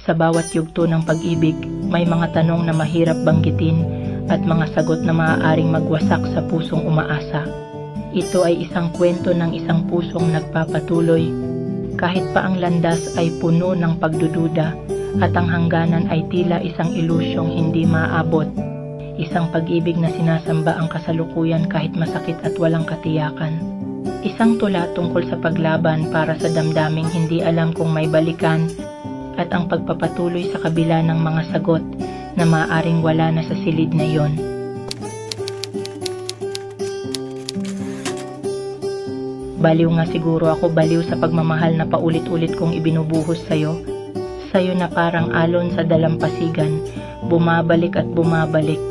Sa bawat yugto ng pag-ibig, may mga tanong na mahirap banggitin at mga sagot na maaaring magwasak sa pusong umaasa. Ito ay isang kwento ng isang pusong nagpapatuloy, kahit pa ang landas ay puno ng pagdududa at ang hangganan ay tila isang ilusyong hindi maaabot. Isang pag-ibig na sinasamba ang kasalukuyan kahit masakit at walang katiyakan. Isang tula tungkol sa paglaban para sa damdaming hindi alam kung may balikan at ang pagpapatuloy sa kabila ng mga sagot na maaaring wala na sa silid na iyon. Baliw nga siguro ako, baliw sa pagmamahal na paulit-ulit kong ibinubuhos sa'yo. Sa'yo na parang alon sa dalampasigan, bumabalik at bumabalik.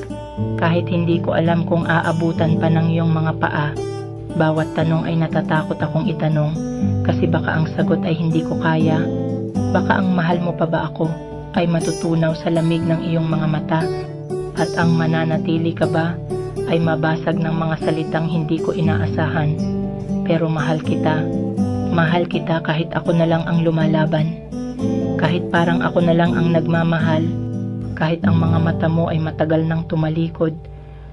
Kahit hindi ko alam kung aabutan pa ng iyong mga paa, bawat tanong ay natatakot akong itanong, kasi baka ang sagot ay hindi ko kaya. Baka ang mahal mo pa ba ako ay matutunaw sa lamig ng iyong mga mata, at ang mananatili ka ba ay mabasag ng mga salitang hindi ko inaasahan. Pero mahal kita kahit ako na lang ang lumalaban, kahit parang ako na lang ang nagmamahal, kahit ang mga mata mo ay matagal nang tumalikod,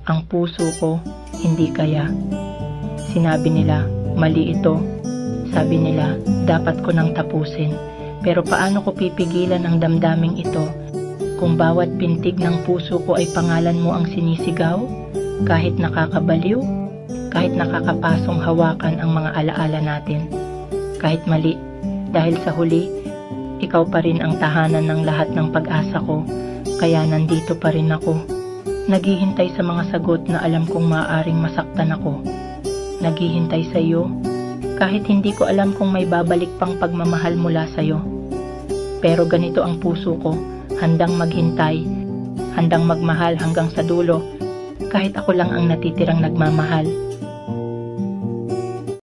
ang puso ko hindi kaya. Sinabi nila, mali ito. Sabi nila, dapat ko nang tapusin. Pero paano ko pipigilan ang damdaming ito kung bawat pintig ng puso ko ay pangalan mo ang sinisigaw? Kahit nakakabaliw, kahit nakakapasong hawakan ang mga alaala natin. Kahit mali, dahil sa huli, ikaw pa rin ang tahanan ng lahat ng pag-asa ko, kaya nandito pa rin ako. Naghihintay sa mga sagot na alam kong maaaring masaktan ako. Naghihintay sa iyo, kahit hindi ko alam kung may babalik pang pagmamahal mula sa iyo. Pero ganito ang puso ko, handang maghintay, handang magmahal hanggang sa dulo, kahit ako lang ang natitirang nagmamahal.